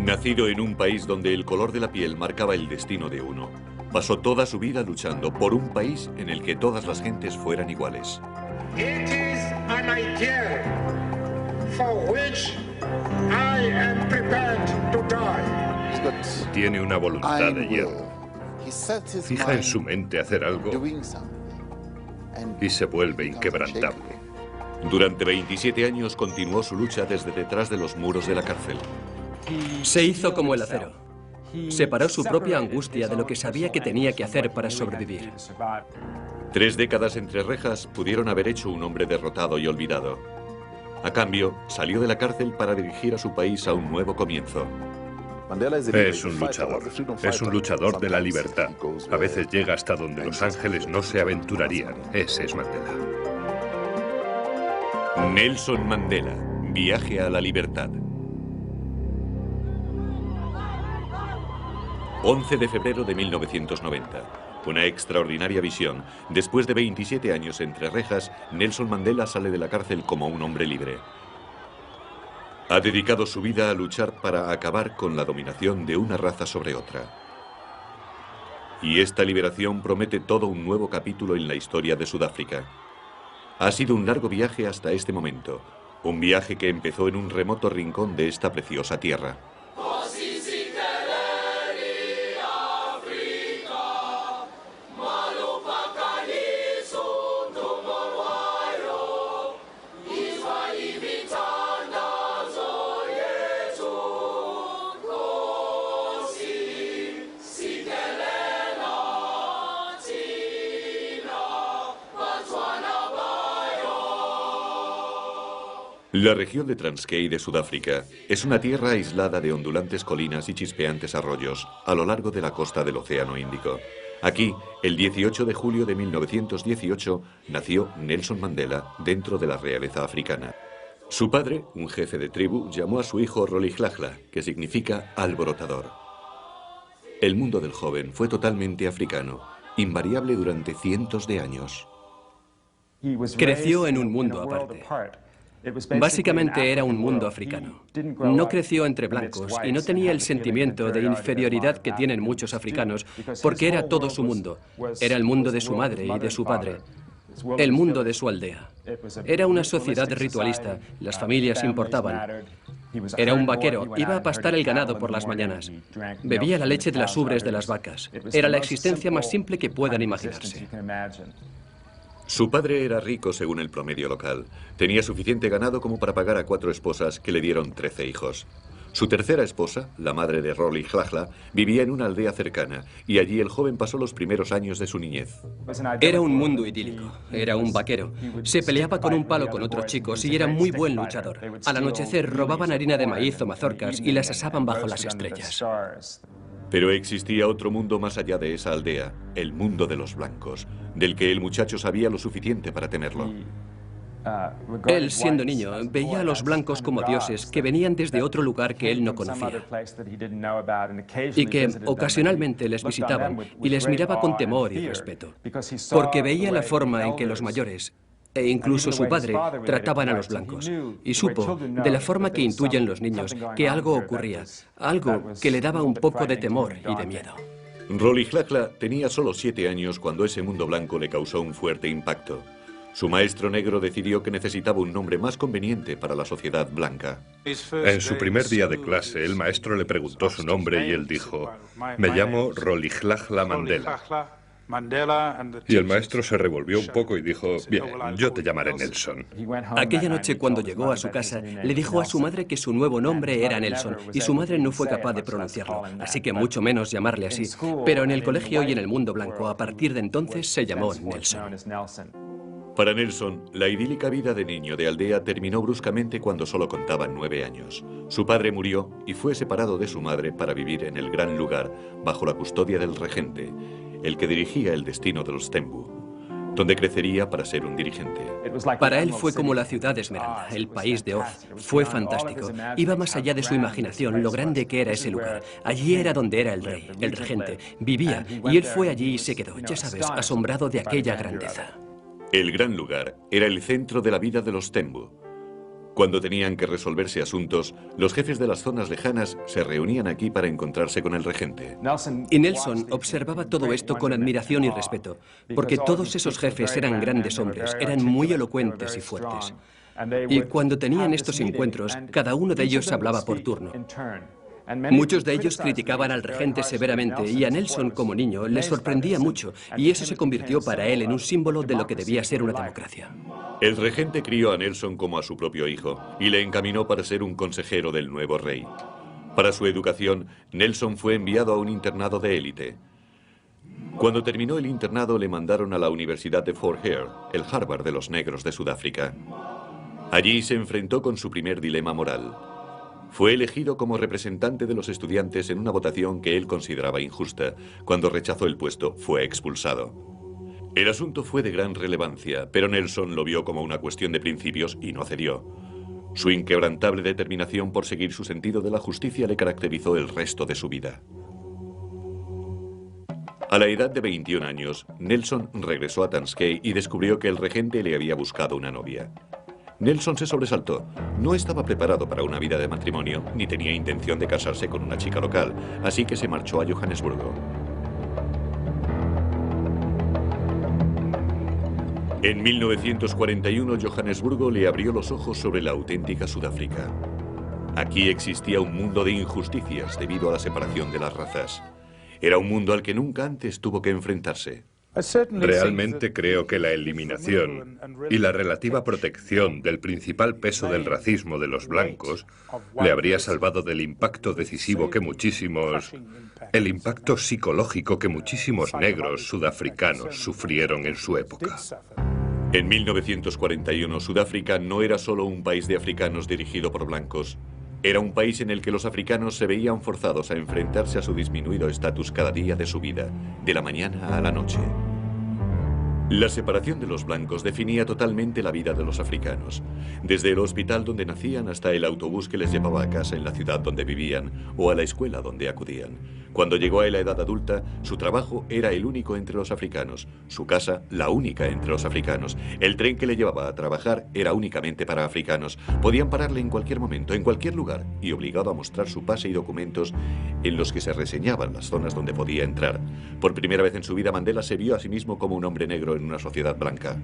Nacido en un país donde el color de la piel marcaba el destino de uno, pasó toda su vida luchando por un país en el que todas las gentes fueran iguales. It is an ideal for which I am prepared to die. Tiene una voluntad de hierro. Fija en su mente hacer algo y se vuelve inquebrantable. Durante 27 años continuó su lucha desde detrás de los muros de la cárcel. Se hizo como el acero. Separó su propia angustia de lo que sabía que tenía que hacer para sobrevivir. 3 décadas entre rejas pudieron haber hecho un hombre derrotado y olvidado. A cambio, salió de la cárcel para dirigir a su país a un nuevo comienzo. Es un luchador de la libertad. A veces llega hasta donde los ángeles no se aventurarían. Ese es Mandela. Nelson Mandela, viaje a la libertad. 11 de febrero de 1990. Una extraordinaria visión. Después de 27 años entre rejas, Nelson Mandela sale de la cárcel como un hombre libre. Ha dedicado su vida a luchar para acabar con la dominación de una raza sobre otra. Y esta liberación promete todo un nuevo capítulo en la historia de Sudáfrica. Ha sido un largo viaje hasta este momento. Un viaje que empezó en un remoto rincón de esta preciosa tierra. La región de Transkei de Sudáfrica es una tierra aislada de ondulantes colinas y chispeantes arroyos a lo largo de la costa del Océano Índico. Aquí, el 18 de julio de 1918, nació Nelson Mandela dentro de la realeza africana. Su padre, un jefe de tribu, llamó a su hijo Rolihlahla, que significa alborotador. El mundo del joven fue totalmente africano, invariable durante cientos de años. Creció en un mundo aparte. Básicamente era un mundo africano. No creció entre blancos y no tenía el sentimiento de inferioridad que tienen muchos africanos, porque era todo su mundo. Era el mundo de su madre y de su padre. El mundo de su aldea. Era una sociedad ritualista. Las familias importaban. Era un vaquero. Iba a pastar el ganado por las mañanas. Bebía la leche de las ubres de las vacas. Era la existencia más simple que puedan imaginarse. Su padre era rico según el promedio local. Tenía suficiente ganado como para pagar a 4 esposas que le dieron 13 hijos. Su tercera esposa, la madre de Rolihlahla, vivía en una aldea cercana y allí el joven pasó los primeros años de su niñez. Era un mundo idílico. Era un vaquero. Se peleaba con un palo con otros chicos y era muy buen luchador. Al anochecer robaban harina de maíz o mazorcas y las asaban bajo las estrellas. Pero existía otro mundo más allá de esa aldea, el mundo de los blancos, del que el muchacho sabía lo suficiente para temerlo. Él, siendo niño, veía a los blancos como dioses que venían desde otro lugar que él no conocía y que ocasionalmente les visitaban y les miraba con temor y respeto, porque veía la forma en que los mayores e incluso su padre trataban a los blancos, y supo, de la forma que intuyen los niños, que algo ocurría, algo que le daba un poco de temor y de miedo. Rolihlahla tenía solo 7 años cuando ese mundo blanco le causó un fuerte impacto. Su maestro negro decidió que necesitaba un nombre más conveniente para la sociedad blanca. En su primer día de clase, el maestro le preguntó su nombre y él dijo: "Me llamo Rolihlahla Mandela". Y el maestro se revolvió un poco y dijo: "Bien, yo te llamaré Nelson". Aquella noche, cuando llegó a su casa, le dijo a su madre que su nuevo nombre era Nelson, y su madre no fue capaz de pronunciarlo, así que mucho menos llamarle así. Pero en el colegio y en el mundo blanco, a partir de entonces, se llamó Nelson. Para Nelson, la idílica vida de niño de aldea terminó bruscamente cuando solo contaba 9 años. Su padre murió y fue separado de su madre para vivir en el gran lugar, bajo la custodia del regente, el que dirigía el destino de los Tembu, donde crecería para ser un dirigente. Para él fue como la ciudad de Esmeralda, el país de Oz. Fue fantástico. Iba más allá de su imaginación, lo grande que era ese lugar. Allí era donde era el rey, el regente. Vivía, y él fue allí y se quedó, ya sabes, asombrado de aquella grandeza. El gran lugar era el centro de la vida de los Tembu. Cuando tenían que resolverse asuntos, los jefes de las zonas lejanas se reunían aquí para encontrarse con el regente. Y Nelson observaba todo esto con admiración y respeto, porque todos esos jefes eran grandes hombres, eran muy elocuentes y fuertes. Y cuando tenían estos encuentros, cada uno de ellos hablaba por turno. Muchos de ellos criticaban al regente severamente y a Nelson como niño le sorprendía mucho y eso se convirtió para él en un símbolo de lo que debía ser una democracia. El regente crió a Nelson como a su propio hijo y le encaminó para ser un consejero del nuevo rey. Para su educación, Nelson fue enviado a un internado de élite. Cuando terminó el internado le mandaron a la Universidad de Fort Hare, el Harvard de los negros de Sudáfrica. Allí se enfrentó con su primer dilema moral. Fue elegido como representante de los estudiantes en una votación que él consideraba injusta. Cuando rechazó el puesto, fue expulsado. El asunto fue de gran relevancia, pero Nelson lo vio como una cuestión de principios y no cedió. Su inquebrantable determinación por seguir su sentido de la justicia le caracterizó el resto de su vida. A la edad de 21 años, Nelson regresó a Transkei y descubrió que el regente le había buscado una novia. Nelson se sobresaltó. No estaba preparado para una vida de matrimonio, ni tenía intención de casarse con una chica local, así que se marchó a Johannesburgo. En 1941, Johannesburgo le abrió los ojos sobre la auténtica Sudáfrica. Aquí existía un mundo de injusticias debido a la separación de las razas. Era un mundo al que nunca antes tuvo que enfrentarse. Realmente creo que la eliminación y la relativa protección del principal peso del racismo de los blancos le habría salvado del impacto decisivo que el impacto psicológico que muchísimos negros sudafricanos sufrieron en su época. En 1941, Sudáfrica no era solo un país de africanos dirigido por blancos. Era un país en el que los africanos se veían forzados a enfrentarse a su disminuido estatus cada día de su vida, de la mañana a la noche. La separación de los blancos definía totalmente la vida de los africanos, desde el hospital donde nacían hasta el autobús que les llevaba a casa en la ciudad donde vivían o a la escuela donde acudían. Cuando llegó a la edad adulta, su trabajo era el único entre los africanos, su casa la única entre los africanos, el tren que le llevaba a trabajar era únicamente para africanos, podían pararle en cualquier momento, en cualquier lugar, y obligado a mostrar su pase y documentos en los que se reseñaban las zonas donde podía entrar. Por primera vez en su vida, Mandela se vio a sí mismo como un hombre negro en una sociedad blanca.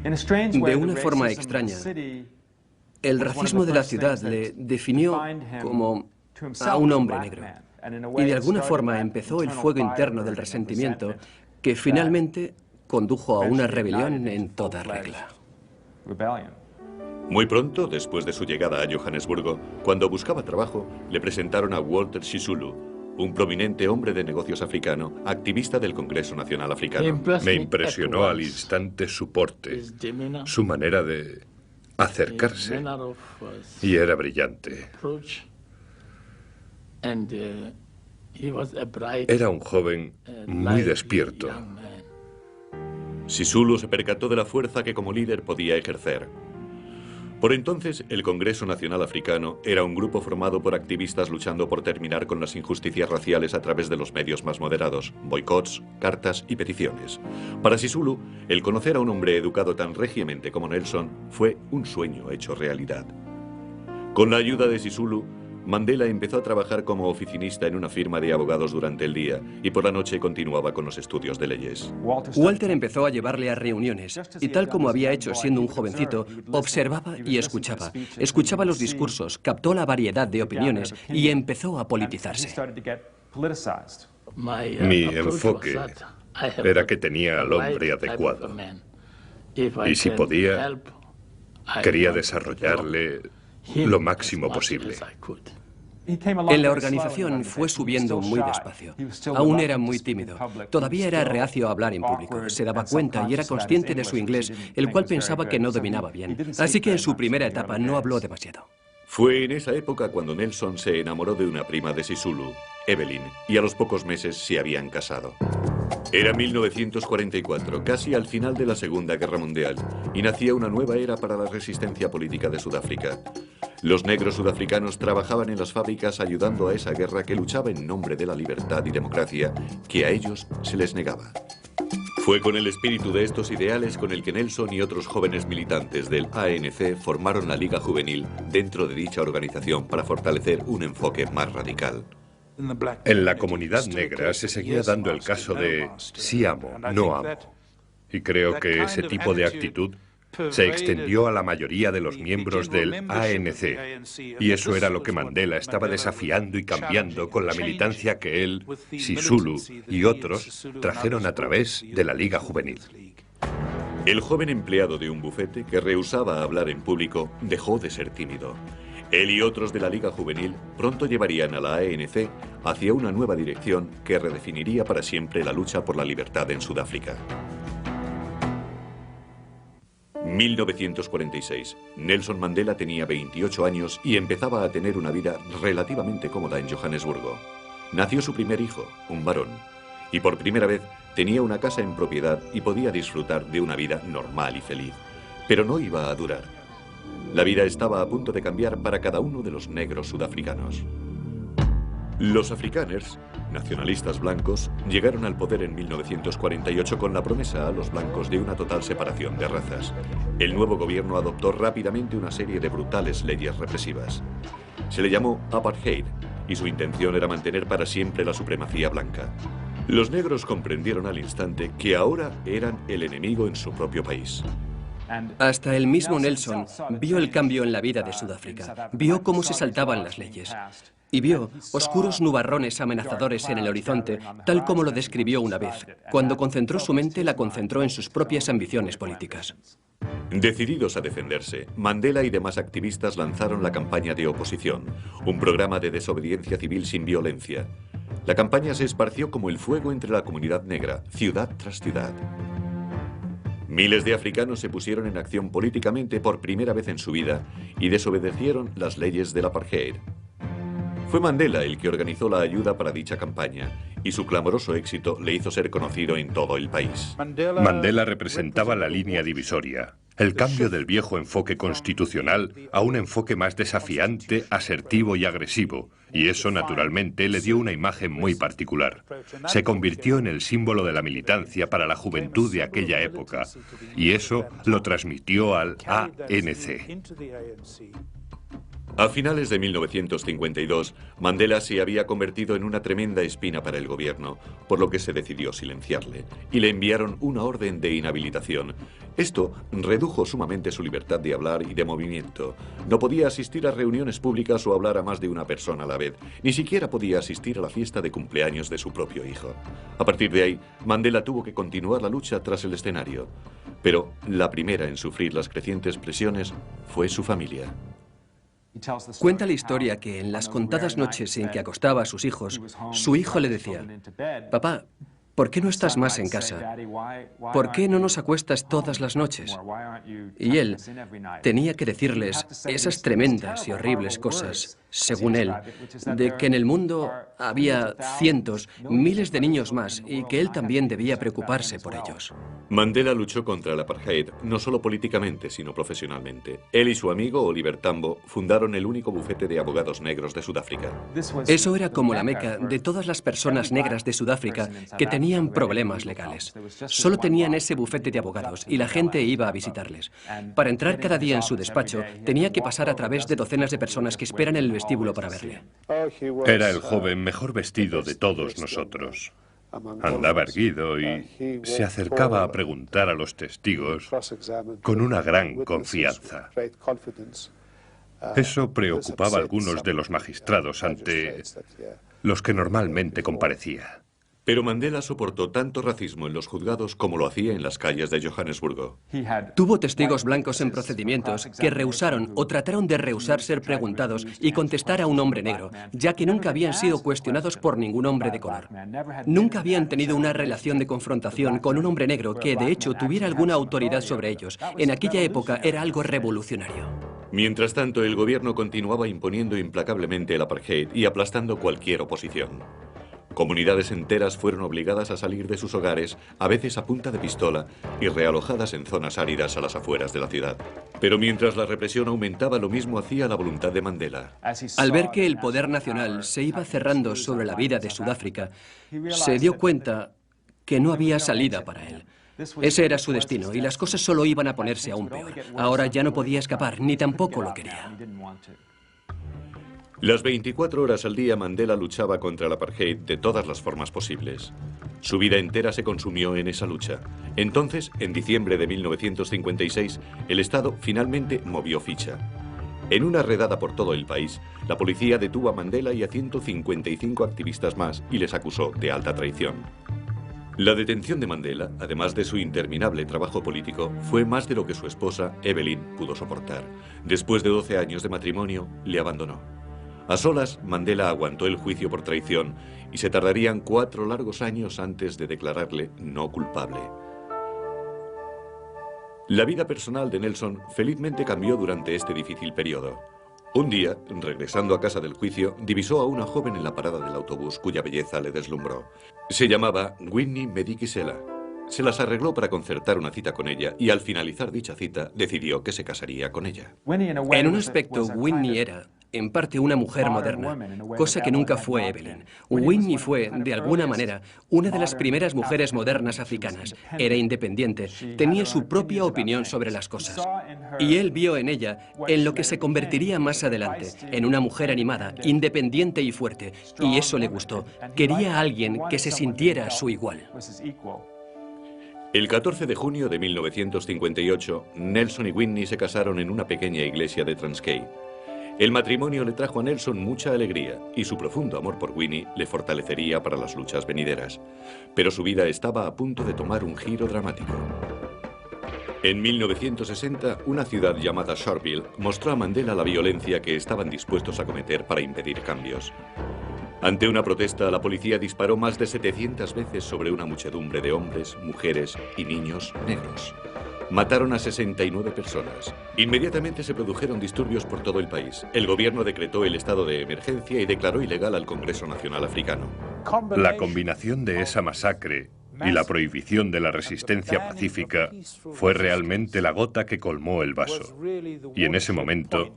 De una forma extraña, el racismo de la ciudad le definió como a un hombre negro. Y de alguna forma empezó el fuego interno del resentimiento que finalmente condujo a una rebelión en toda regla. Muy pronto, después de su llegada a Johannesburgo, cuando buscaba trabajo, le presentaron a Walter Sisulu, un prominente hombre de negocios africano, activista del Congreso Nacional Africano. Me impresionó al instante su porte, su manera de acercarse, y era brillante. Era un joven muy despierto. Sisulu se percató de la fuerza que como líder podía ejercer. Por entonces, el Congreso Nacional Africano era un grupo formado por activistas luchando por terminar con las injusticias raciales a través de los medios más moderados, boicots, cartas y peticiones. Para Sisulu, el conocer a un hombre educado tan regiamente como Nelson fue un sueño hecho realidad. Con la ayuda de Sisulu, Mandela empezó a trabajar como oficinista en una firma de abogados durante el día y por la noche continuaba con los estudios de leyes. Walter empezó a llevarle a reuniones y tal como había hecho siendo un jovencito, observaba y escuchaba. Escuchaba los discursos, captó la variedad de opiniones y empezó a politizarse. Mi enfoque era que tenía al hombre adecuado y si podía, quería desarrollarle lo máximo posible. En la organización fue subiendo muy despacio. Aún era muy tímido. Todavía era reacio a hablar en público. Se daba cuenta y era consciente de su inglés, el cual pensaba que no dominaba bien. Así que en su primera etapa no habló demasiado. Fue en esa época cuando Nelson se enamoró de una prima de Sisulu, Evelyn, y a los pocos meses se habían casado. Era 1944, casi al final de la Segunda Guerra Mundial, y nacía una nueva era para la resistencia política de Sudáfrica. Los negros sudafricanos trabajaban en las fábricas ayudando a esa guerra que luchaba en nombre de la libertad y democracia que a ellos se les negaba. Fue con el espíritu de estos ideales con el que Nelson y otros jóvenes militantes del ANC formaron la Liga Juvenil dentro de dicha organización para fortalecer un enfoque más radical. En la comunidad negra se seguía dando el caso de sí amo, no amo. Y creo que ese tipo de actitud se extendió a la mayoría de los miembros del ANC. Y eso era lo que Mandela estaba desafiando y cambiando con la militancia que él, Sisulu y otros trajeron a través de la Liga Juvenil. El joven empleado de un bufete que rehusaba hablar en público dejó de ser tímido. Él y otros de la Liga Juvenil pronto llevarían a la ANC hacia una nueva dirección que redefiniría para siempre la lucha por la libertad en Sudáfrica. 1946. Nelson Mandela tenía 28 años y empezaba a tener una vida relativamente cómoda en Johannesburgo. Nació su primer hijo, un varón, y por primera vez tenía una casa en propiedad y podía disfrutar de una vida normal y feliz. Pero no iba a durar. La vida estaba a punto de cambiar para cada uno de los negros sudafricanos. Los afrikaners, nacionalistas blancos, llegaron al poder en 1948 con la promesa a los blancos de una total separación de razas. El nuevo gobierno adoptó rápidamente una serie de brutales leyes represivas. Se le llamó apartheid y su intención era mantener para siempre la supremacía blanca. Los negros comprendieron al instante que ahora eran el enemigo en su propio país. Hasta el mismo Nelson vio el cambio en la vida de Sudáfrica, vio cómo se saltaban las leyes y vio oscuros nubarrones amenazadores en el horizonte, tal como lo describió una vez. Cuando concentró su mente, la concentró en sus propias ambiciones políticas. Decididos a defenderse, Mandela y demás activistas lanzaron la campaña de oposición, un programa de desobediencia civil sin violencia. La campaña se esparció como el fuego entre la comunidad negra, ciudad tras ciudad. Miles de africanos se pusieron en acción políticamente por primera vez en su vida y desobedecieron las leyes del apartheid. Fue Mandela el que organizó la ayuda para dicha campaña y su clamoroso éxito le hizo ser conocido en todo el país. Mandela representaba la línea divisoria, el cambio del viejo enfoque constitucional a un enfoque más desafiante, asertivo y agresivo, y eso naturalmente le dio una imagen muy particular. Se convirtió en el símbolo de la militancia para la juventud de aquella época, y eso lo transmitió al ANC. A finales de 1952, Mandela se había convertido en una tremenda espina para el gobierno, por lo que se decidió silenciarle, y le enviaron una orden de inhabilitación. Esto redujo sumamente su libertad de hablar y de movimiento. No podía asistir a reuniones públicas o hablar a más de una persona a la vez. Ni siquiera podía asistir a la fiesta de cumpleaños de su propio hijo. A partir de ahí, Mandela tuvo que continuar la lucha tras el escenario. Pero la primera en sufrir las crecientes presiones fue su familia. Cuenta la historia que en las contadas noches en que acostaba a sus hijos, su hijo le decía: «Papá, ¿por qué no estás más en casa? ¿Por qué no nos acuestas todas las noches?». Y él tenía que decirles esas tremendas y horribles cosas, según él, de que en el mundo había cientos, miles de niños más y que él también debía preocuparse por ellos. Mandela luchó contra el apartheid, no solo políticamente, sino profesionalmente. Él y su amigo Oliver Tambo fundaron el único bufete de abogados negros de Sudáfrica. Eso era como la meca de todas las personas negras de Sudáfrica que tenían problemas legales. Solo tenían ese bufete de abogados y la gente iba a visitarles. Para entrar cada día en su despacho, tenía que pasar a través de docenas de personas que esperan en el vestíbulo para verle. Era el joven mejor vestido de todos nosotros. Andaba erguido y se acercaba a preguntar a los testigos con una gran confianza. Eso preocupaba a algunos de los magistrados ante los que normalmente comparecía. Pero Mandela soportó tanto racismo en los juzgados como lo hacía en las calles de Johannesburgo. Tuvo testigos blancos en procedimientos que rehusaron o trataron de rehusar ser preguntados y contestar a un hombre negro, ya que nunca habían sido cuestionados por ningún hombre de color. Nunca habían tenido una relación de confrontación con un hombre negro que, de hecho, tuviera alguna autoridad sobre ellos. En aquella época era algo revolucionario. Mientras tanto, el gobierno continuaba imponiendo implacablemente el apartheid y aplastando cualquier oposición. Comunidades enteras fueron obligadas a salir de sus hogares, a veces a punta de pistola, y realojadas en zonas áridas a las afueras de la ciudad. Pero mientras la represión aumentaba, lo mismo hacía la voluntad de Mandela. Al ver que el poder nacional se iba cerrando sobre la vida de Sudáfrica, se dio cuenta que no había salida para él. Ese era su destino y las cosas solo iban a ponerse aún peor. Ahora ya no podía escapar, ni tampoco lo quería. Las 24 horas al día Mandela luchaba contra el apartheid de todas las formas posibles. Su vida entera se consumió en esa lucha. Entonces, en diciembre de 1956, el Estado finalmente movió ficha. En una redada por todo el país, la policía detuvo a Mandela y a 155 activistas más y les acusó de alta traición. La detención de Mandela, además de su interminable trabajo político, fue más de lo que su esposa, Evelyn, pudo soportar. Después de 12 años de matrimonio, le abandonó. A solas, Mandela aguantó el juicio por traición y se tardarían 4 largos años antes de declararle no culpable. La vida personal de Nelson felizmente cambió durante este difícil periodo. Un día, regresando a casa del juicio, divisó a una joven en la parada del autobús cuya belleza le deslumbró. Se llamaba Winnie Madikizela. Se las arregló para concertar una cita con ella y al finalizar dicha cita decidió que se casaría con ella. En un aspecto, Winnie era, en parte, una mujer moderna, cosa que nunca fue Evelyn. Winnie fue, de alguna manera, una de las primeras mujeres modernas africanas. Era independiente, tenía su propia opinión sobre las cosas. Y él vio en ella, en lo que se convertiría más adelante, en una mujer animada, independiente y fuerte. Y eso le gustó. Quería a alguien que se sintiera a su igual. El 14 de junio de 1958, Nelson y Winnie se casaron en una pequeña iglesia de Transkei. El matrimonio le trajo a Nelson mucha alegría y su profundo amor por Winnie le fortalecería para las luchas venideras. Pero su vida estaba a punto de tomar un giro dramático. En 1960, una ciudad llamada Sharpeville mostró a Mandela la violencia que estaban dispuestos a cometer para impedir cambios. Ante una protesta, la policía disparó más de 700 veces sobre una muchedumbre de hombres, mujeres y niños negros. Mataron a 69 personas. Inmediatamente se produjeron disturbios por todo el país. El gobierno decretó el estado de emergencia y declaró ilegal al Congreso Nacional Africano. La combinación de esa masacre y la prohibición de la resistencia pacífica fue realmente la gota que colmó el vaso. Y en ese momento,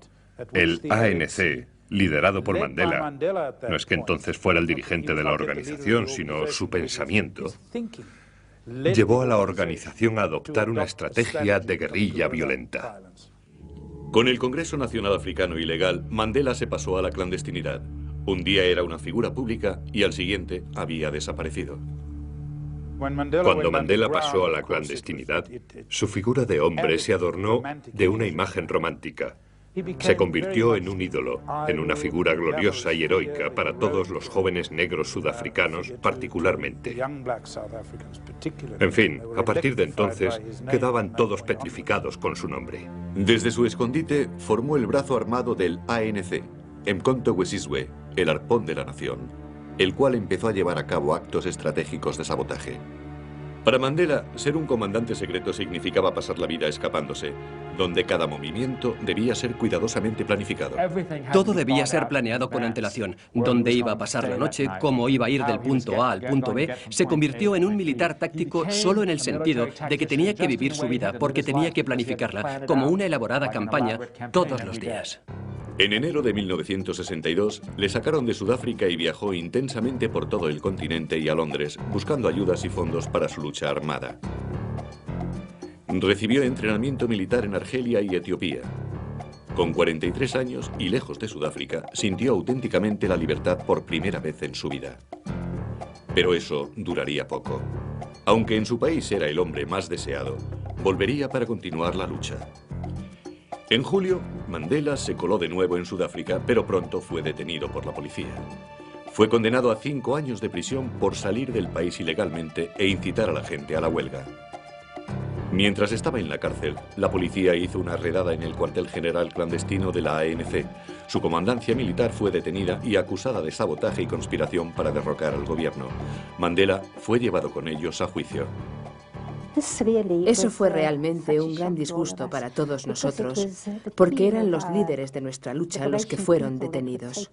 el ANC, liderado por Mandela, no es que entonces fuera el dirigente de la organización, sino su pensamiento, llevó a la organización a adoptar una estrategia de guerrilla violenta. Con el Congreso Nacional Africano ilegal, Mandela se pasó a la clandestinidad. Un día era una figura pública y al siguiente había desaparecido. Cuando Mandela pasó a la clandestinidad, su figura de hombre se adornó de una imagen romántica. Se convirtió en un ídolo, en una figura gloriosa y heroica para todos los jóvenes negros sudafricanos, particularmente. En fin, a partir de entonces, quedaban todos petrificados con su nombre. Desde su escondite, formó el brazo armado del ANC, Mkhonto we Sizwe, el arpón de la nación, el cual empezó a llevar a cabo actos estratégicos de sabotaje. Para Mandela, ser un comandante secreto significaba pasar la vida escapándose, donde cada movimiento debía ser cuidadosamente planificado. Todo debía ser planeado con antelación. Dónde iba a pasar la noche, cómo iba a ir del punto A al punto B, se convirtió en un militar táctico solo en el sentido de que tenía que vivir su vida, porque tenía que planificarla como una elaborada campaña todos los días. En enero de 1962, le sacaron de Sudáfrica y viajó intensamente por todo el continente y a Londres, buscando ayudas y fondos para su lucha armada. Recibió entrenamiento militar en Argelia y Etiopía. Con 43 años y lejos de Sudáfrica, sintió auténticamente la libertad por primera vez en su vida. Pero eso duraría poco. Aunque en su país era el hombre más deseado, volvería para continuar la lucha. En julio, Mandela se coló de nuevo en Sudáfrica, pero pronto fue detenido por la policía. Fue condenado a 5 años de prisión por salir del país ilegalmente e incitar a la gente a la huelga. Mientras estaba en la cárcel, la policía hizo una redada en el cuartel general clandestino de la ANC. Su comandancia militar fue detenida y acusada de sabotaje y conspiración para derrocar al gobierno. Mandela fue llevado con ellos a juicio. Eso fue realmente un gran disgusto para todos nosotros, porque eran los líderes de nuestra lucha los que fueron detenidos.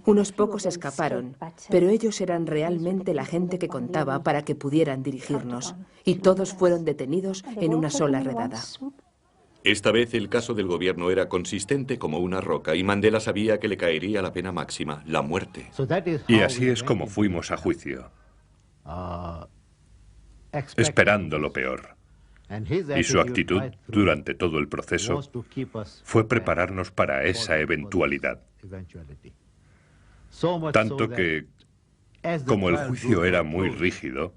Unos pocos escaparon, pero ellos eran realmente la gente que contaba para que pudieran dirigirnos, y todos fueron detenidos en una sola redada. Esta vez el caso del gobierno era consistente como una roca y Mandela sabía que le caería la pena máxima, la muerte. Y así es como fuimos a juicio. esperando lo peor. Y su actitud durante todo el proceso fue prepararnos para esa eventualidad. Tanto que, como el juicio era muy rígido,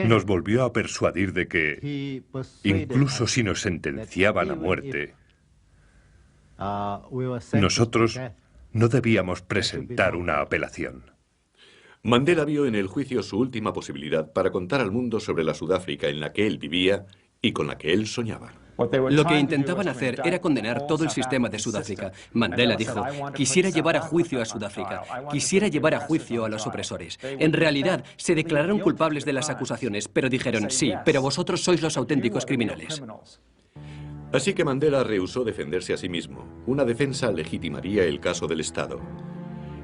nos volvió a persuadir de que, incluso si nos sentenciaban a muerte, nosotros no debíamos presentar una apelación. Mandela vio en el juicio su última posibilidad para contar al mundo sobre la Sudáfrica en la que él vivía y con la que él soñaba. Lo que intentaban hacer era condenar todo el sistema de Sudáfrica. Mandela dijo, quisiera llevar a juicio a Sudáfrica, quisiera llevar a juicio a los opresores. En realidad, se declararon culpables de las acusaciones, pero dijeron, sí, pero vosotros sois los auténticos criminales. Así que Mandela rehusó defenderse a sí mismo. Una defensa legitimaría el caso del Estado.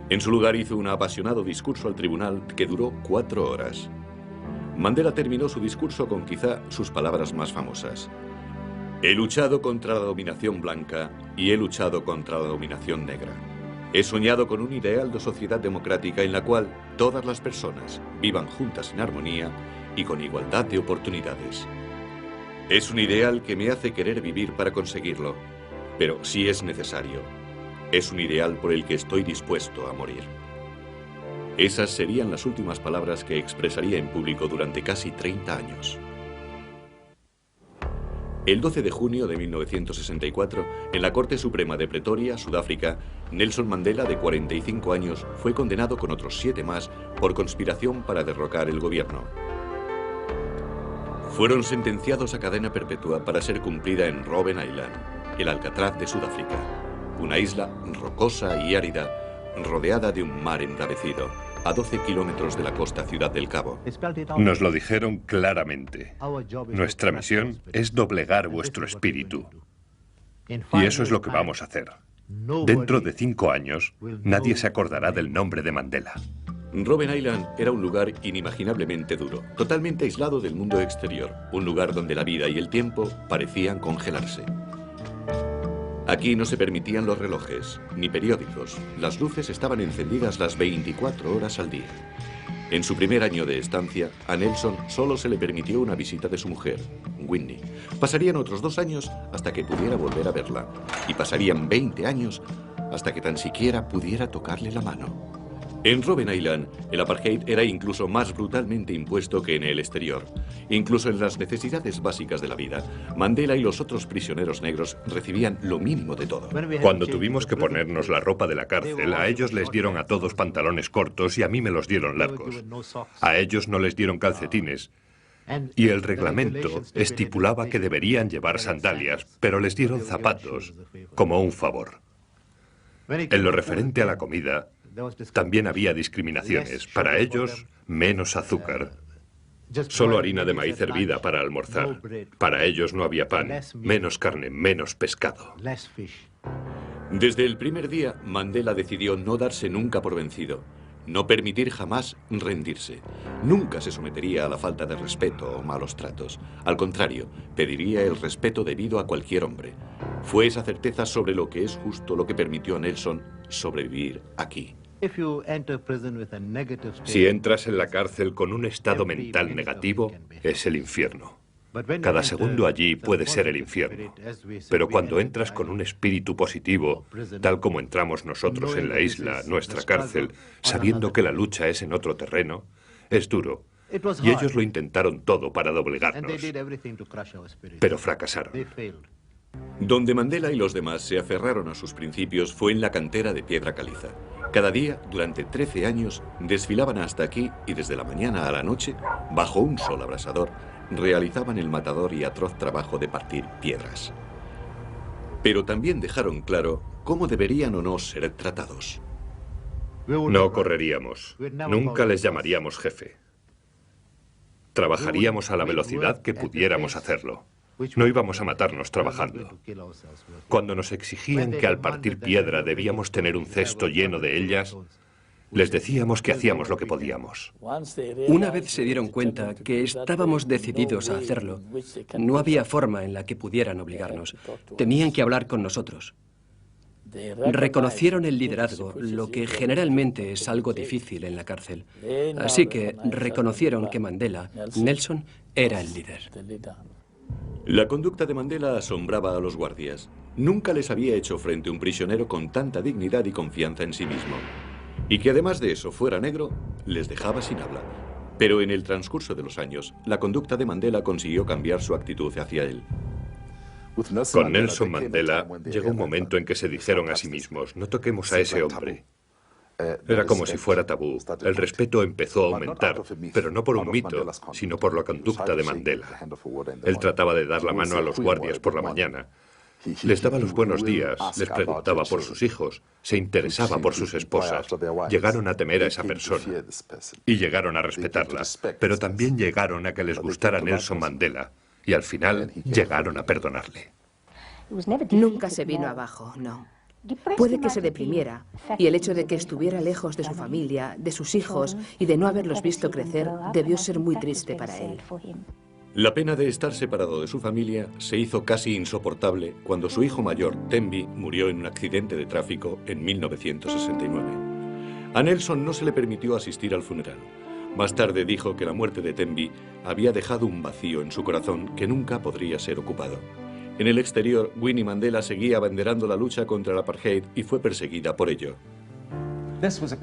En su lugar hizo un apasionado discurso al tribunal que duró 4 horas. Mandela terminó su discurso con quizá sus palabras más famosas. He luchado contra la dominación blanca y he luchado contra la dominación negra. He soñado con un ideal de sociedad democrática en la cual todas las personas vivan juntas en armonía y con igualdad de oportunidades. Es un ideal que me hace querer vivir para conseguirlo, pero si es necesario, es un ideal por el que estoy dispuesto a morir. Esas serían las últimas palabras que expresaría en público durante casi 30 años. El 12 de junio de 1964, en la Corte Suprema de Pretoria, Sudáfrica, Nelson Mandela, de 45 años, fue condenado con otros 7 más por conspiración para derrocar el gobierno. Fueron sentenciados a cadena perpetua para ser cumplida en Robben Island, el Alcatraz de Sudáfrica, una isla rocosa y árida, rodeada de un mar embravecido, a 12 kilómetros de la costa Ciudad del Cabo. Nos lo dijeron claramente. Nuestra misión es doblegar vuestro espíritu. Y eso es lo que vamos a hacer. Dentro de 5 años, nadie se acordará del nombre de Mandela. Robben Island era un lugar inimaginablemente duro, totalmente aislado del mundo exterior, un lugar donde la vida y el tiempo parecían congelarse. Aquí no se permitían los relojes, ni periódicos. Las luces estaban encendidas las 24 horas al día. En su primer año de estancia, a Nelson solo se le permitió una visita de su mujer, Whitney. Pasarían otros 2 años hasta que pudiera volver a verla. Y pasarían 20 años hasta que tan siquiera pudiera tocarle la mano. En Robben Island, el apartheid era incluso más brutalmente impuesto que en el exterior. Incluso en las necesidades básicas de la vida, Mandela y los otros prisioneros negros recibían lo mínimo de todo. Cuando tuvimos que ponernos la ropa de la cárcel, a ellos les dieron a todos pantalones cortos y a mí me los dieron largos. A ellos no les dieron calcetines. Y el reglamento estipulaba que deberían llevar sandalias, pero les dieron zapatos como un favor. En lo referente a la comida, también había discriminaciones. Para ellos, menos azúcar. Solo harina de maíz hervida para almorzar. Para ellos no había pan, menos carne, menos pescado. Desde el primer día, Mandela decidió no darse nunca por vencido. No permitir jamás rendirse. Nunca se sometería a la falta de respeto o malos tratos. Al contrario, pediría el respeto debido a cualquier hombre. Fue esa certeza sobre lo que es justo lo que permitió a Nelson sobrevivir aquí. Si entras en la cárcel con un estado mental negativo, es el infierno. Cada segundo allí puede ser el infierno. Pero cuando entras con un espíritu positivo, tal como entramos nosotros en la isla, nuestra cárcel, sabiendo que la lucha es en otro terreno, es duro. Y ellos lo intentaron todo para doblegarnos, pero fracasaron. Donde Mandela y los demás se aferraron a sus principios fue en la cantera de piedra caliza. Cada día, durante 13 años, desfilaban hasta aquí y desde la mañana a la noche, bajo un sol abrasador, realizaban el matador y atroz trabajo de partir piedras. Pero también dejaron claro cómo deberían o no ser tratados. No correríamos. Nunca les llamaríamos jefe. Trabajaríamos a la velocidad que pudiéramos hacerlo. No íbamos a matarnos trabajando. Cuando nos exigían que al partir piedra debíamos tener un cesto lleno de ellas, les decíamos que hacíamos lo que podíamos. Una vez se dieron cuenta que estábamos decididos a hacerlo, no había forma en la que pudieran obligarnos. Tenían que hablar con nosotros. Reconocieron el liderazgo, lo que generalmente es algo difícil en la cárcel. Así que reconocieron que Mandela, Nelson, era el líder. La conducta de Mandela asombraba a los guardias. Nunca les había hecho frente a un prisionero con tanta dignidad y confianza en sí mismo. Y que además de eso fuera negro, les dejaba sin habla. Pero en el transcurso de los años, la conducta de Mandela consiguió cambiar su actitud hacia él. Con Nelson Mandela llegó un momento en que se dijeron a sí mismos, no toquemos a ese hombre. Era como si fuera tabú. El respeto empezó a aumentar, pero no por un mito, sino por la conducta de Mandela. Él trataba de dar la mano a los guardias por la mañana. Les daba los buenos días, les preguntaba por sus hijos, se interesaba por sus esposas. Llegaron a temer a esa persona y llegaron a respetarla, pero también llegaron a que les gustara Nelson Mandela y al final llegaron a perdonarle. Nunca se vino abajo, no. Puede que se deprimiera, y el hecho de que estuviera lejos de su familia, de sus hijos, y de no haberlos visto crecer, debió ser muy triste para él. La pena de estar separado de su familia se hizo casi insoportable cuando su hijo mayor, Thembi, murió en un accidente de tráfico en 1969. A Nelson no se le permitió asistir al funeral. Más tarde dijo que la muerte de Thembi había dejado un vacío en su corazón que nunca podría ser ocupado. En el exterior, Winnie Mandela seguía abanderando la lucha contra el apartheid y fue perseguida por ello.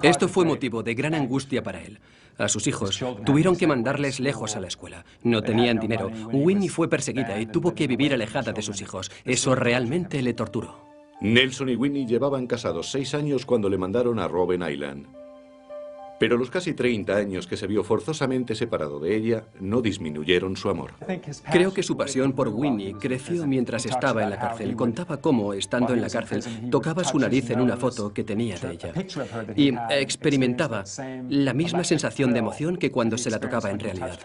Esto fue motivo de gran angustia para él. A sus hijos tuvieron que mandarles lejos a la escuela. No tenían dinero. Winnie fue perseguida y tuvo que vivir alejada de sus hijos. Eso realmente le torturó. Nelson y Winnie llevaban casados 6 años cuando le mandaron a Robben Island. Pero los casi 30 años que se vio forzosamente separado de ella no disminuyeron su amor. Creo que su pasión por Winnie creció mientras estaba en la cárcel. Contaba cómo, estando en la cárcel, tocaba su nariz en una foto que tenía de ella. Y experimentaba la misma sensación de emoción que cuando se la tocaba en realidad.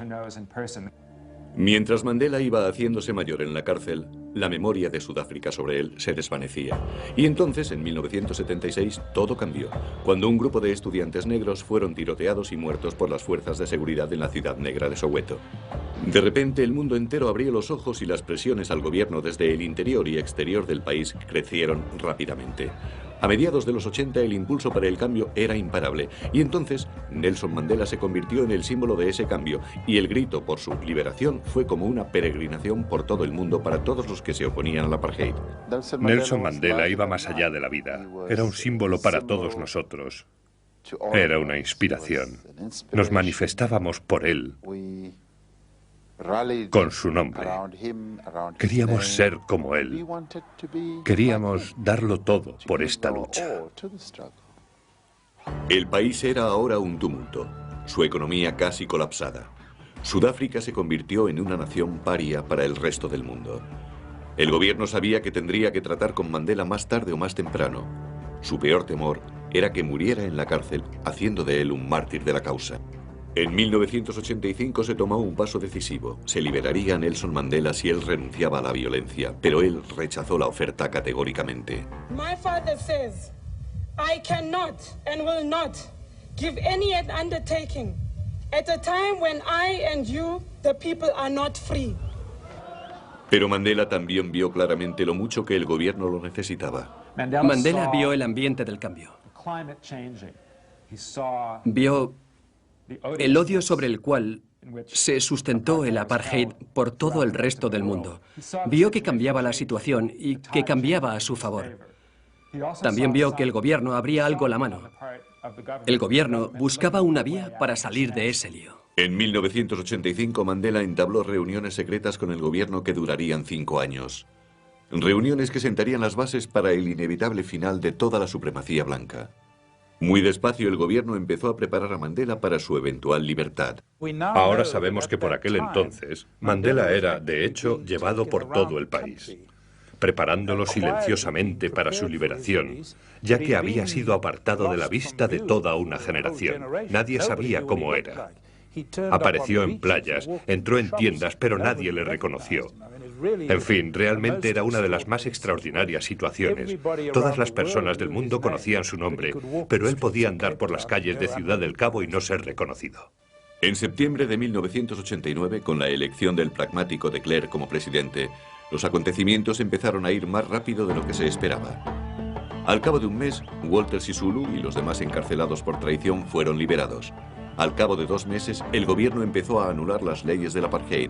Mientras Mandela iba haciéndose mayor en la cárcel, la memoria de Sudáfrica sobre él se desvanecía. Y entonces, en 1976, todo cambió, cuando un grupo de estudiantes negros fueron tiroteados y muertos por las fuerzas de seguridad en la ciudad negra de Soweto. De repente, el mundo entero abrió los ojos y las presiones al gobierno desde el interior y exterior del país crecieron rápidamente. A mediados de los 80 el impulso para el cambio era imparable y entonces Nelson Mandela se convirtió en el símbolo de ese cambio y el grito por su liberación fue como una peregrinación por todo el mundo para todos los que se oponían al apartheid. Nelson Mandela iba más allá de la vida. Era un símbolo para todos nosotros. Era una inspiración. Nos manifestábamos por él, con su nombre. Queríamos ser como él. Queríamos darlo todo por esta lucha. El país era ahora un tumulto, su economía casi colapsada. Sudáfrica se convirtió en una nación paria para el resto del mundo. El gobierno sabía que tendría que tratar con Mandela más tarde o más temprano. Su peor temor era que muriera en la cárcel, haciendo de él un mártir de la causa. En 1985 se tomó un paso decisivo. Se liberaría a Nelson Mandela si él renunciaba a la violencia, pero él rechazó la oferta categóricamente. My father says, I cannot and will not give any undertaking at a time when I and you, the people, are not free. Pero Mandela también vio claramente lo mucho que el gobierno lo necesitaba. Mandela vio el ambiente del cambio. Vio el odio sobre el cual se sustentó el apartheid por todo el resto del mundo. Vio que cambiaba la situación y que cambiaba a su favor. También vio que el gobierno abría algo la mano. El gobierno buscaba una vía para salir de ese lío. En 1985 Mandela entabló reuniones secretas con el gobierno que durarían 5 años. Reuniones que sentarían las bases para el inevitable final de toda la supremacía blanca. Muy despacio el gobierno empezó a preparar a Mandela para su eventual libertad. Ahora sabemos que por aquel entonces Mandela era, de hecho, llevado por todo el país, preparándolo silenciosamente para su liberación, ya que había sido apartado de la vista de toda una generación. Nadie sabía cómo era. Apareció en playas, entró en tiendas, pero nadie le reconoció. En fin, realmente era una de las más extraordinarias situaciones. Todas las personas del mundo conocían su nombre, pero él podía andar por las calles de Ciudad del Cabo y no ser reconocido. En septiembre de 1989, con la elección del pragmático de Klerk como presidente, los acontecimientos empezaron a ir más rápido de lo que se esperaba. Al cabo de un mes, Walter Sisulu y los demás encarcelados por traición fueron liberados. Al cabo de 2 meses, el gobierno empezó a anular las leyes del apartheid.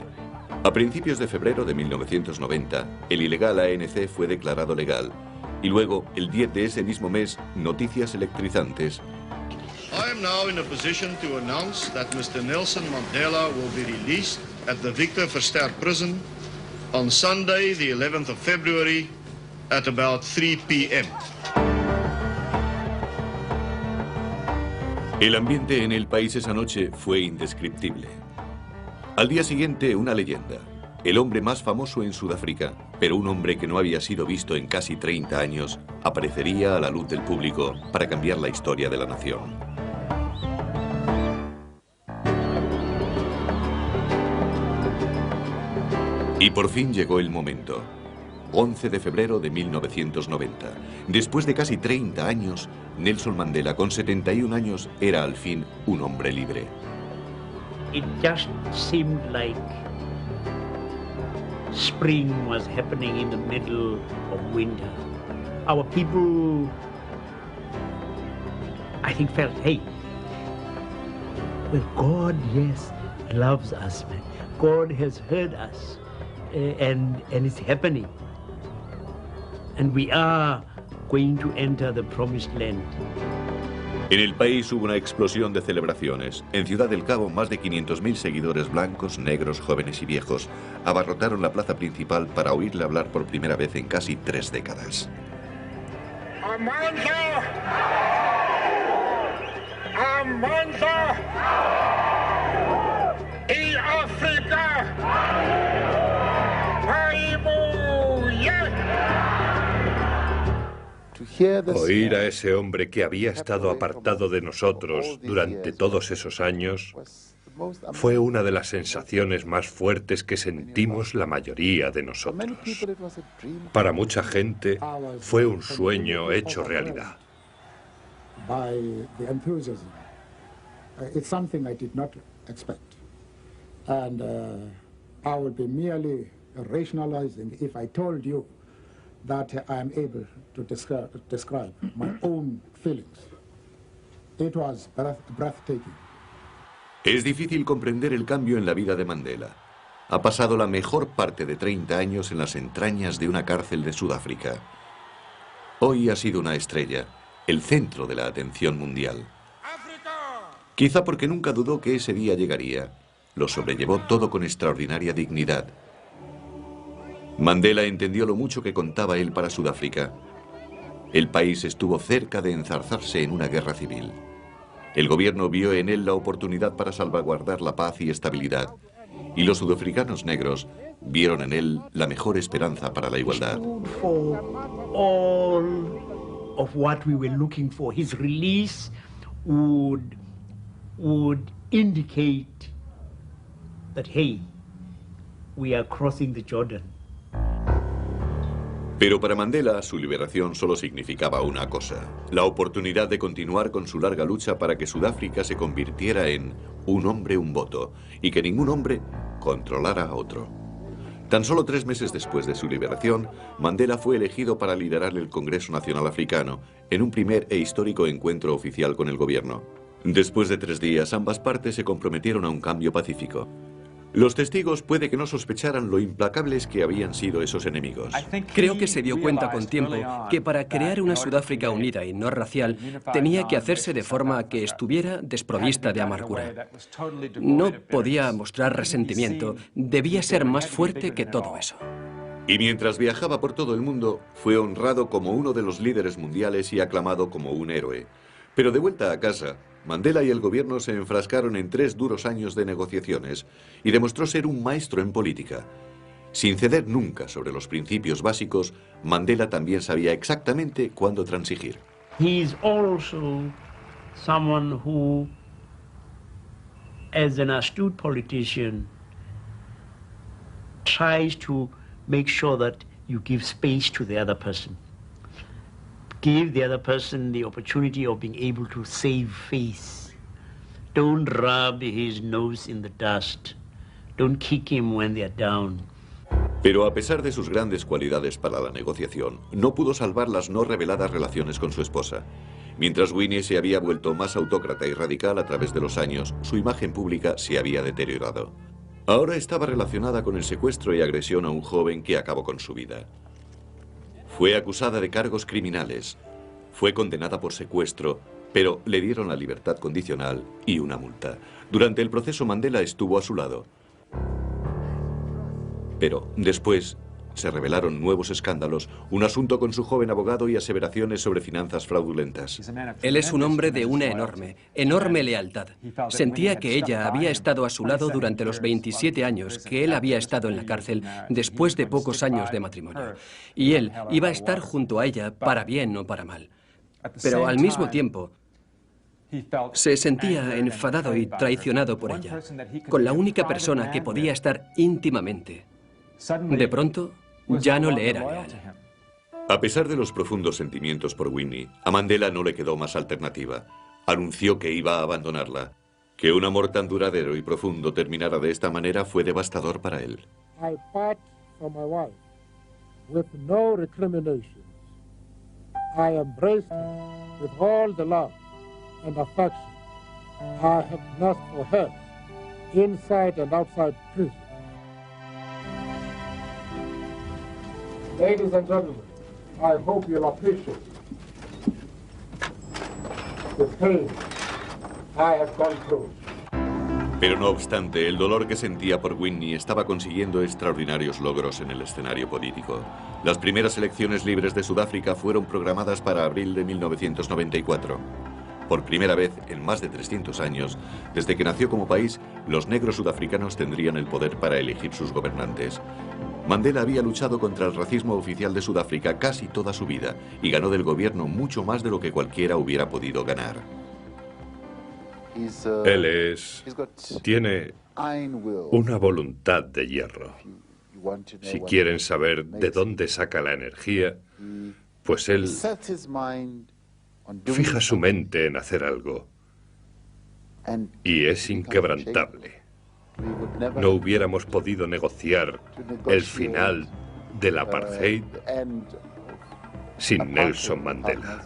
A principios de febrero de 1990, el ilegal ANC fue declarado legal. Y luego, el 10 de ese mismo mes, noticias electrizantes. I am now in a position to announce that Mr. Nelson Mandela will be released at the Victor Verster prison on Sunday, the 11th of February, at about 3 p.m. El ambiente en el país esa noche fue indescriptible. Al día siguiente, una leyenda. El hombre más famoso en Sudáfrica, pero un hombre que no había sido visto en casi 30 años, aparecería a la luz del público para cambiar la historia de la nación. Y por fin llegó el momento. 11 de febrero de 1990. Después de casi 30 años, Nelson Mandela, con 71 años, era al fin un hombre libre. It just seemed like spring was happening in the middle of winter. Our people, I think, felt, hey, well, God, yes, loves us, man. God has heard us, and it's happening. And we are going to enter the promised land. En el país hubo una explosión de celebraciones. En Ciudad del Cabo, más de 500.000 seguidores blancos, negros, jóvenes y viejos abarrotaron la plaza principal para oírle hablar por primera vez en casi 3 décadas. Amandla! Amandla! Y África! Oír a ese hombre que había estado apartado de nosotros durante todos esos años fue una de las sensaciones más fuertes que sentimos la mayoría de nosotros. Para mucha gente fue un sueño hecho realidad. That I am able to describe my own feelings. It was breathtaking. Es difícil comprender el cambio en la vida de Mandela. Ha pasado la mejor parte de 30 años en las entrañas de una cárcel de Sudáfrica. Hoy ha sido una estrella, el centro de la atención mundial. Quizá porque nunca dudó que ese día llegaría. Lo sobrellevó todo con extraordinaria dignidad. Mandela entendió lo mucho que contaba él para Sudáfrica. El país estuvo cerca de enzarzarse en una guerra civil. El gobierno vio en él la oportunidad para salvaguardar la paz y estabilidad. Y los sudafricanos negros vieron en él la mejor esperanza para la igualdad. All of what we were looking for, his release would indicate that, hey, we are crossing the Jordan. Pero para Mandela, su liberación solo significaba una cosa: la oportunidad de continuar con su larga lucha para que Sudáfrica se convirtiera en un hombre, un voto, y que ningún hombre controlara a otro. Tan solo 3 meses después de su liberación, Mandela fue elegido para liderar el Congreso Nacional Africano en un primer e histórico encuentro oficial con el gobierno. Después de 3 días, ambas partes se comprometieron a un cambio pacífico. Los testigos puede que no sospecharan lo implacables que habían sido esos enemigos. Creo que se dio cuenta con tiempo que para crear una Sudáfrica unida y no racial tenía que hacerse de forma que estuviera desprovista de amargura. No podía mostrar resentimiento, debía ser más fuerte que todo eso. Y mientras viajaba por todo el mundo, fue honrado como uno de los líderes mundiales y aclamado como un héroe. Pero de vuelta a casa, Mandela y el gobierno se enfrascaron en 3 duros años de negociaciones y demostró ser un maestro en política. Sin ceder nunca sobre los principios básicos, Mandela también sabía exactamente cuándo transigir. He is also someone who, as an astute politician, tries to make sure that you give space to the other person. Give the other person the opportunity of being able to save face. Don't rub his nose in the dust. Don't kick him when they're down. Pero a pesar de sus grandes cualidades para la negociación, no pudo salvar las no reveladas relaciones con su esposa. Mientras Winnie se había vuelto más autócrata y radical a través de los años, su imagen pública se había deteriorado. Ahora estaba relacionada con el secuestro y agresión a un joven que acabó con su vida. Fue acusada de cargos criminales, fue condenada por secuestro, pero le dieron la libertad condicional y una multa. Durante el proceso, Mandela estuvo a su lado. Pero después se revelaron nuevos escándalos, un asunto con su joven abogado y aseveraciones sobre finanzas fraudulentas. Él es un hombre de una enorme lealtad. Sentía que ella había estado a su lado durante los 27 años que él había estado en la cárcel después de pocos años de matrimonio. Y él iba a estar junto a ella para bien o para mal. Pero al mismo tiempo, se sentía enfadado y traicionado por ella, con la única persona que podía estar íntimamente. De pronto, ya no le era leal. A pesar de los profundos sentimientos por Winnie, a Mandela no le quedó más alternativa. Anunció que iba a abandonarla. Que un amor tan duradero y profundo terminara de esta manera fue devastador para él. I part from my wife with no recriminations. I embraced her with all the love and affection I have nursed for her inside and outside prison. Ladies and gentlemen, I hope you'll appreciate the pain I have gone through. Pero no obstante, el dolor que sentía por Winnie estaba consiguiendo extraordinarios logros en el escenario político. Las primeras elecciones libres de Sudáfrica fueron programadas para abril de 1994. Por primera vez en más de 300 años, desde que nació como país, los negros sudafricanos tendrían el poder para elegir sus gobernantes. Mandela había luchado contra el racismo oficial de Sudáfrica casi toda su vida y ganó del gobierno mucho más de lo que cualquiera hubiera podido ganar. Él tiene una voluntad de hierro. Si quieren saber de dónde saca la energía, pues él fija su mente en hacer algo y es inquebrantable. No hubiéramos podido negociar el final del apartheid sin Nelson Mandela.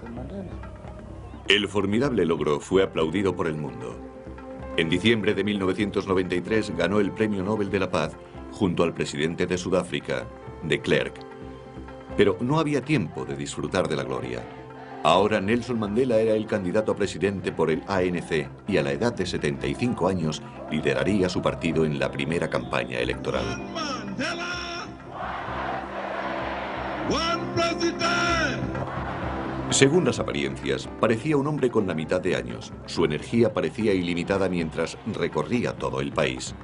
El formidable logro fue aplaudido por el mundo. En diciembre de 1993 ganó el Premio Nobel de la Paz junto al presidente de Sudáfrica, de Klerk. Pero no había tiempo de disfrutar de la gloria. Ahora Nelson Mandela era el candidato a presidente por el ANC y a la edad de 75 años lideraría su partido en la primera campaña electoral. Según las apariencias, parecía un hombre con la mitad de años. Su energía parecía ilimitada mientras recorría todo el país.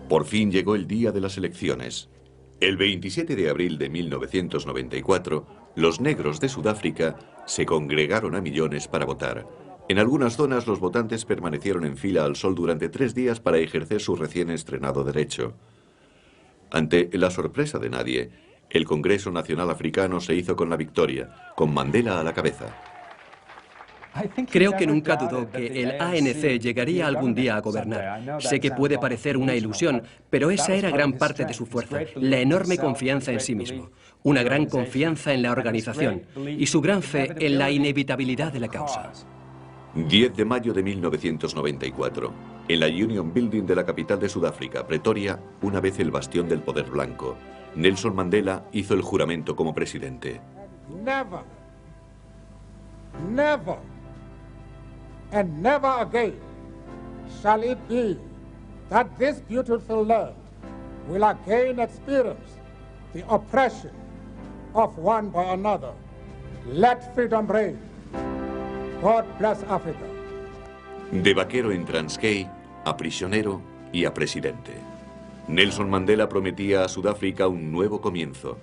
Por fin llegó el día de las elecciones. El 27 de abril de 1994, los negros de Sudáfrica se congregaron a millones para votar. En algunas zonas los votantes permanecieron en fila al sol durante 3 días para ejercer su recién estrenado derecho. Ante la sorpresa de nadie, el Congreso Nacional Africano se hizo con la victoria, con Mandela a la cabeza. Creo que nunca dudó que el ANC llegaría algún día a gobernar. Sé que puede parecer una ilusión, pero esa era gran parte de su fuerza, la enorme confianza en sí mismo, una gran confianza en la organización y su gran fe en la inevitabilidad de la causa. 10 de mayo de 1994, en la Union Building de la capital de Sudáfrica, Pretoria, una vez el bastión del poder blanco, Nelson Mandela hizo el juramento como presidente. Never, never, and never again shall it be that this beautiful land will again experience the oppression of one by another. Let freedom reign. God bless Africa. De vaquero en Transkei, a prisionero y a presidente. Nelson Mandela prometía a Sudáfrica un nuevo comienzo.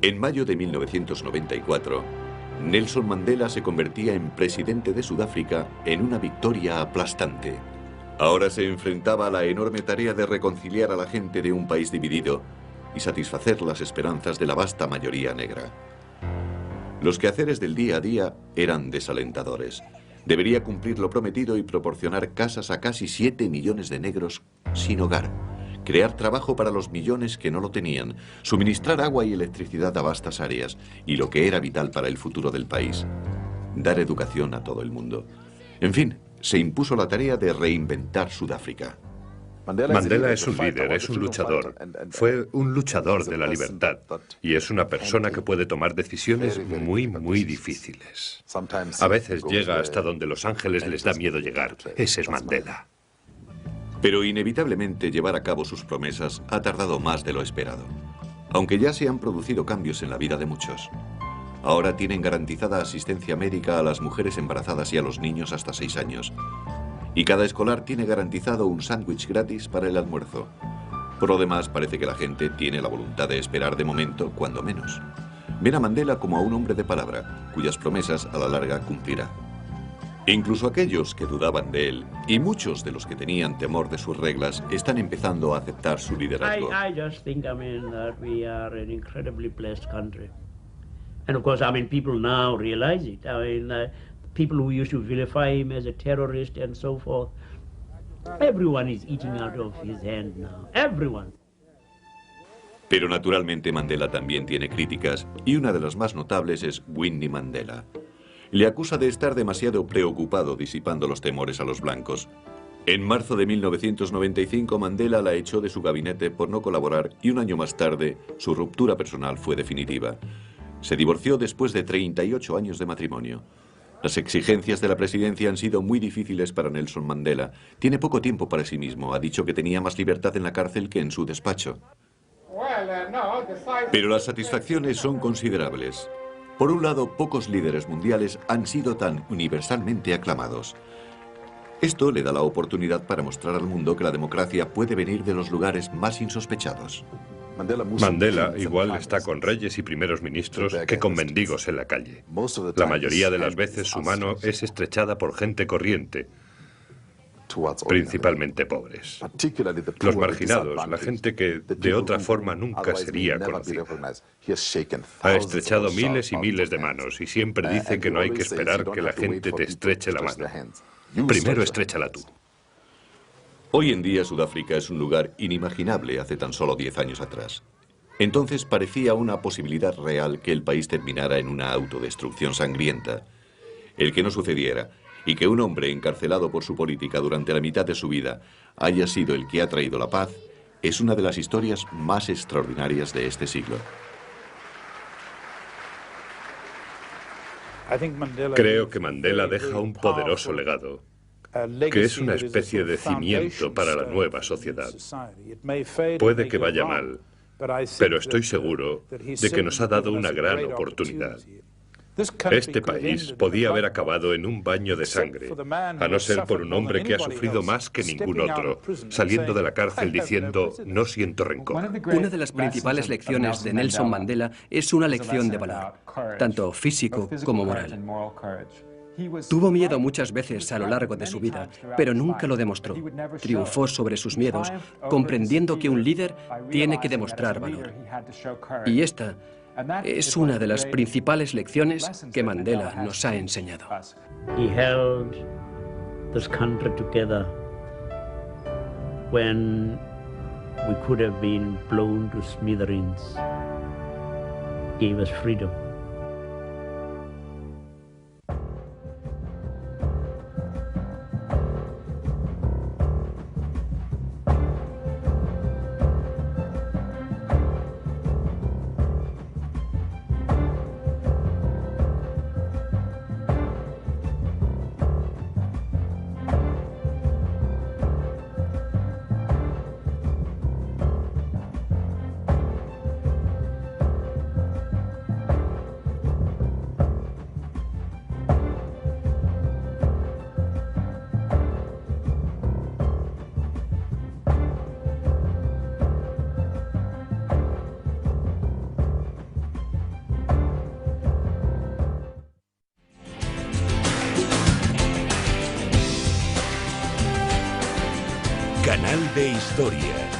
En mayo de 1994, Nelson Mandela se convertía en presidente de Sudáfrica en una victoria aplastante. Ahora se enfrentaba a la enorme tarea de reconciliar a la gente de un país dividido y satisfacer las esperanzas de la vasta mayoría negra. Los quehaceres del día a día eran desalentadores. Debería cumplir lo prometido y proporcionar casas a casi 7 millones de negros sin hogar, crear trabajo para los millones que no lo tenían, suministrar agua y electricidad a vastas áreas y lo que era vital para el futuro del país, dar educación a todo el mundo. En fin, se impuso la tarea de reinventar Sudáfrica. Mandela es un líder, es un luchador. Fue un luchador de la libertad y es una persona que puede tomar decisiones muy, muy difíciles. A veces llega hasta donde los ángeles les da miedo llegar. Ese es Mandela. Pero inevitablemente llevar a cabo sus promesas ha tardado más de lo esperado, aunque ya se han producido cambios en la vida de muchos. Ahora tienen garantizada asistencia médica a las mujeres embarazadas y a los niños hasta 6 años. Y cada escolar tiene garantizado un sándwich gratis para el almuerzo. Por lo demás, parece que la gente tiene la voluntad de esperar de momento, cuando menos. Ven a Mandela como a un hombre de palabra, cuyas promesas a la larga cumplirá. Incluso aquellos que dudaban de él, y muchos de los que tenían temor de sus reglas, están empezando a aceptar su liderazgo. I just think, that we are an incredibly blessed country. And of course, people now realize it. People who used to vilify him as a terrorist and so forth. Everyone is eating out of his hand now. Everyone. Pero naturalmente Mandela también tiene críticas, y una de las más notables es Winnie Mandela. Le acusa de estar demasiado preocupado disipando los temores a los blancos. En marzo de 1995 Mandela la echó de su gabinete por no colaborar y un año más tarde su ruptura personal fue definitiva. Se divorció después de 38 años de matrimonio. Las exigencias de la presidencia han sido muy difíciles para Nelson Mandela. Tiene poco tiempo para sí mismo. Ha dicho que tenía más libertad en la cárcel que en su despacho. Pero las satisfacciones son considerables. Por un lado, pocos líderes mundiales han sido tan universalmente aclamados. Esto le da la oportunidad para mostrar al mundo que la democracia puede venir de los lugares más insospechados. Mandela igual está con reyes y primeros ministros que con mendigos en la calle. La mayoría de las veces su mano es estrechada por gente corriente, principalmente pobres. Los marginados, la gente que de otra forma nunca sería conocida. Ha estrechado miles y miles de manos y siempre dice que no hay que esperar que la gente te estreche la mano. Primero estréchala tú. Hoy en día Sudáfrica es un lugar inimaginable hace tan solo 10 años atrás. Entonces parecía una posibilidad real que el país terminara en una autodestrucción sangrienta. El que no sucediera y que un hombre encarcelado por su política durante la mitad de su vida haya sido el que ha traído la paz es una de las historias más extraordinarias de este siglo. Creo que Mandela deja un poderoso legado, que es una especie de cimiento para la nueva sociedad. Puede que vaya mal, pero estoy seguro de que nos ha dado una gran oportunidad. Este país podía haber acabado en un baño de sangre, a no ser por un hombre que ha sufrido más que ningún otro, saliendo de la cárcel diciendo, no siento rencor. Una de las principales lecciones de Nelson Mandela es una lección de valor, tanto físico como moral. Tuvo miedo muchas veces a lo largo de su vida, pero nunca lo demostró. Triunfó sobre sus miedos, comprendiendo que un líder tiene que demostrar valor. Y esta es una de las principales lecciones que Mandela nos ha enseñado. He held this country together when we could have been blown to smithereens. Gave us freedom. Canal de Historia.